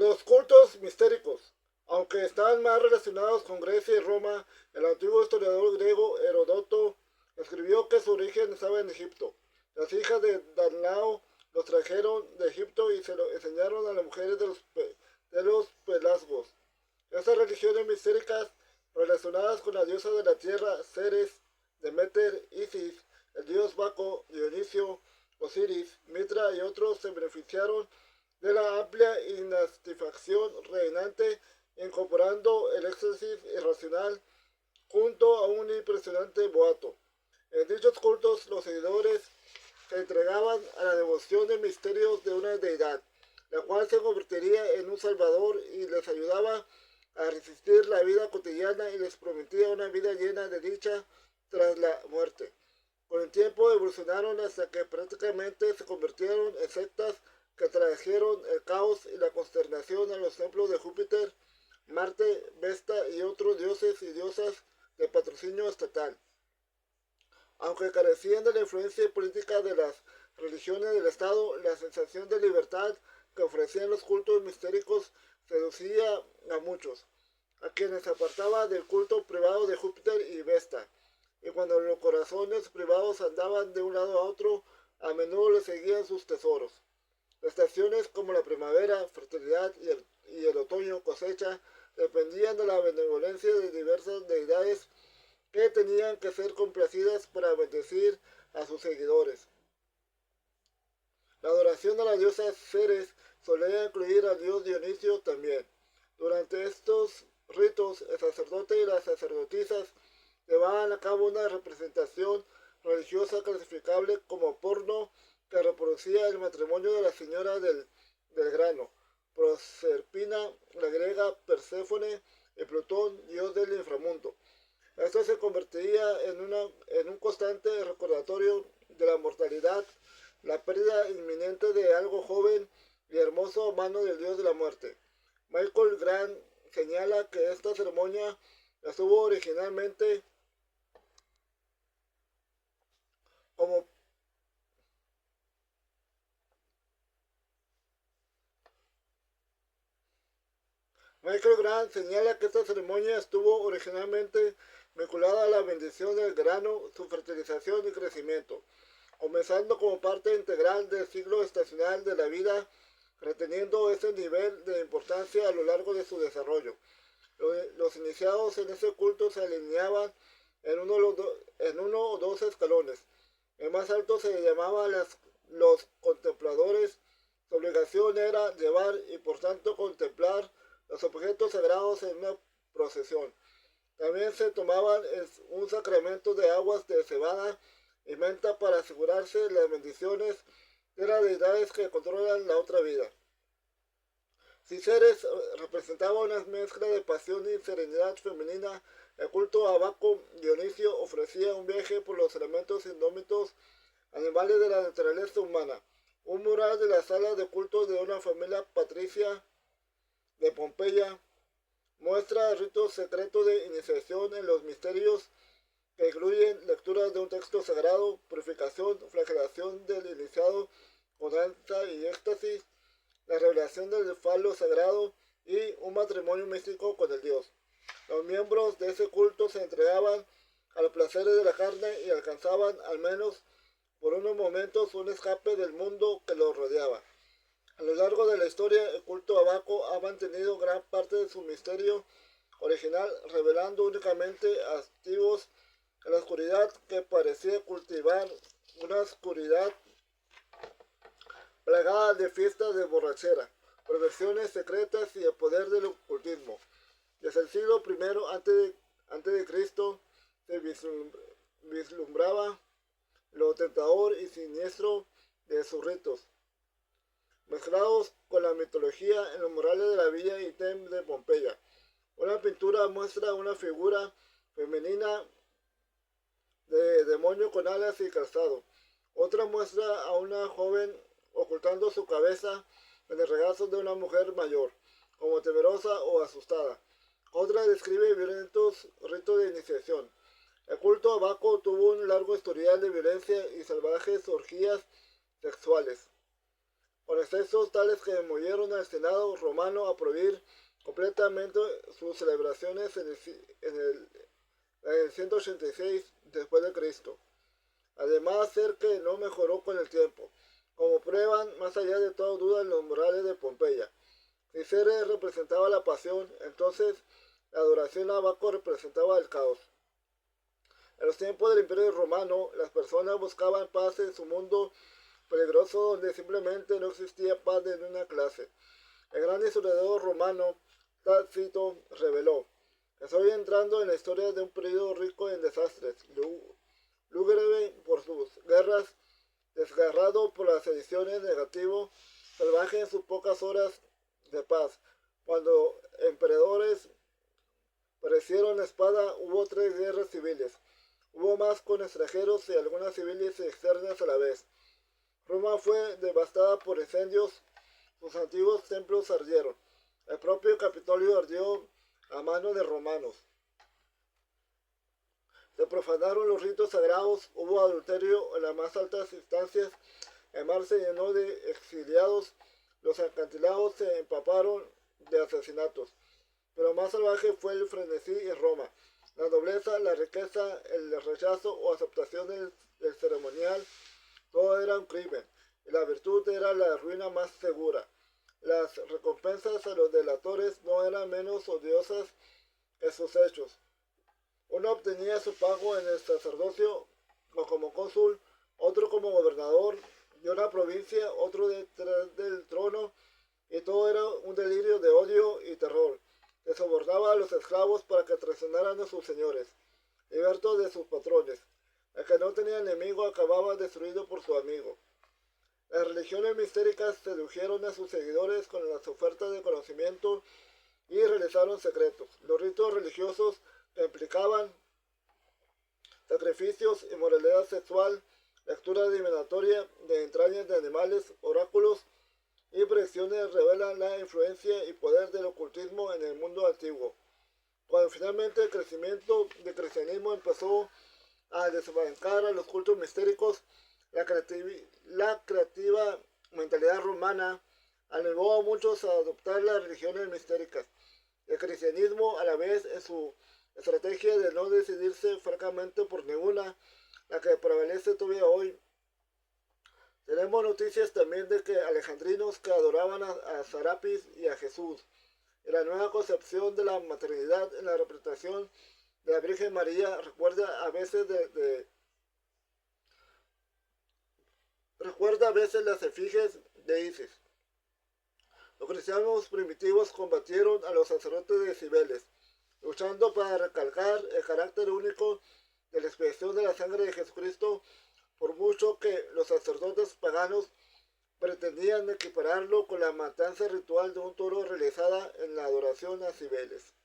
Los cultos mistéricos. Aunque estaban más relacionados con Grecia y Roma, el antiguo historiador griego Heródoto escribió que su origen estaba en Egipto. Las hijas de Danlao los trajeron de Egipto y se lo enseñaron a las mujeres de los Pelasgos. Estas religiones mistéricas relacionadas con la diosa de la tierra, Ceres, Demeter, Isis, el dios Baco, Dionisio, Osiris, Mitra y otros se beneficiaron de la amplia insatisfacción reinante, incorporando el éxtasis irracional junto a un impresionante boato. En dichos cultos, los seguidores se entregaban a la devoción de misterios de una deidad, la cual se convertiría en un salvador y les ayudaba a resistir la vida cotidiana y les prometía una vida llena de dicha tras la muerte. Con el tiempo evolucionaron hasta que prácticamente se convirtieron en sectas que trajeron el caos y la consternación a los templos de Júpiter, Marte, Vesta y otros dioses y diosas de patrocinio estatal. Aunque carecían de la influencia política de las religiones del Estado, la sensación de libertad que ofrecían los cultos mistéricos seducía a muchos, a quienes apartaba del culto privado de Júpiter y Vesta. Y cuando los corazones privados andaban de un lado a otro, a menudo les seguían sus tesoros. Estaciones como la primavera, fertilidad y el otoño, cosecha, dependían de la benevolencia de diversas deidades que tenían que ser complacidas para bendecir a sus seguidores. La adoración a la diosa Ceres solía incluir al dios Dionisio también. Durante estos ritos, el sacerdote y las sacerdotisas llevaban a cabo una representación religiosa clasificable como porno que reproducía el matrimonio de la señora del grano, Proserpina, la griega Perséfone, y Plutón, dios del inframundo. Esto se convertiría en un constante recordatorio de la mortalidad, la pérdida inminente de algo joven y hermoso a mano del dios de la muerte. Michael Grant señala que esta ceremonia estuvo originalmente como Michael Grant señala que esta ceremonia estuvo originalmente vinculada a la bendición del grano, su fertilización y crecimiento, comenzando como parte integral del ciclo estacional de la vida, reteniendo ese nivel de importancia a lo largo de su desarrollo. Los iniciados en ese culto se alineaban en uno o dos escalones. El más alto se le llamaba los contempladores. Su obligación era llevar y por tanto contemplar los objetos sagrados en una procesión. También se tomaban un sacramento de aguas de cebada y menta para asegurarse las bendiciones de las deidades que controlan la otra vida. Si Ceres representaba una mezcla de pasión y serenidad femenina, el culto a Baco Dionisio ofrecía un viaje por los elementos indómitos animales de la naturaleza humana. Un mural de la sala de culto de una familia patricia de Pompeya muestra el rito secreto de iniciación en los misterios que incluyen lecturas de un texto sagrado, purificación, flagelación del iniciado con danza y éxtasis, la revelación del falo sagrado y un matrimonio místico con el dios. Los miembros de ese culto se entregaban a los placeres de la carne y alcanzaban, al menos por unos momentos, un escape del mundo que los rodeaba. A lo largo de la historia, el culto a Baco ha mantenido gran parte de su misterio original, revelando únicamente activos en la oscuridad que parecía cultivar una oscuridad plagada de fiestas de borrachera, perversiones secretas y el poder del ocultismo. Desde el siglo I antes de Cristo se vislumbraba lo tentador y siniestro de sus ritos, mezclados con la mitología en los murales de la villa Item de Pompeya. Una pintura muestra una figura femenina de demonio con alas y calzado. Otra muestra a una joven ocultando su cabeza en el regazo de una mujer mayor, como temerosa o asustada. Otra describe violentos ritos de iniciación. El culto a Baco tuvo un largo historial de violencia y salvajes orgías sexuales. con excesos tales que movieron al Senado romano a prohibir completamente sus celebraciones en el 186 después de Cristo. Además, ser que no mejoró con el tiempo, como prueban más allá de toda duda los murales de Pompeya. Si Ceres representaba la pasión, entonces la adoración a Baco representaba el caos. En los tiempos del Imperio Romano, las personas buscaban paz en su mundo peligroso donde simplemente no existía paz de ninguna clase. El gran historiador romano Tácito reveló: "Estoy entrando en la historia de un periodo rico en desastres, lúgubre por sus guerras, desgarrado por las sediciones, negativo, salvaje en sus pocas horas de paz. Cuando emperadores perecieron la espada, hubo 3 guerras civiles. Hubo más con extranjeros y algunas civiles y externas a la vez. Roma fue devastada por incendios, sus antiguos templos ardieron. El propio Capitolio ardió a mano de romanos. Se profanaron los ritos sagrados, hubo adulterio en las más altas instancias, el mar se llenó de exiliados, los acantilados se empaparon de asesinatos. Pero más salvaje fue el frenesí en Roma. La nobleza, la riqueza, el rechazo o aceptación del ceremonial, todo era un crimen, y la virtud era la ruina más segura. Las recompensas a los delatores no eran menos odiosas que sus hechos. Uno obtenía su pago en el sacerdocio o como cónsul, otro como gobernador de una provincia, otro detrás del trono, y todo era un delirio de odio y terror. Se sobornaba a los esclavos para que traicionaran a sus señores, libertos de sus patrones. El que no tenía enemigo acababa destruido por su amigo. Las religiones mistéricas sedujeron a sus seguidores con las ofertas de conocimiento y realizaron secretos. Los ritos religiosos que implicaban sacrificios, inmoralidad sexual, lectura divinatoria de entrañas de animales, oráculos y predicciones revelan la influencia y poder del ocultismo en el mundo antiguo. Cuando finalmente el crecimiento del cristianismo empezó a desbancar a los cultos mistéricos, la creativa mentalidad romana animó a muchos a adoptar las religiones mistéricas. El cristianismo, a la vez, en su estrategia de no decidirse francamente por ninguna, la que prevalece todavía hoy. Tenemos noticias también de que alejandrinos que adoraban a Serapis y a Jesús, y la nueva concepción de la maternidad en la representación de la Virgen María recuerda a veces las efigies de Isis. Los cristianos primitivos combatieron a los sacerdotes de Cibeles, luchando para recalcar el carácter único de la expiación de la sangre de Jesucristo, por mucho que los sacerdotes paganos pretendían equipararlo con la matanza ritual de un toro realizada en la adoración a Cibeles.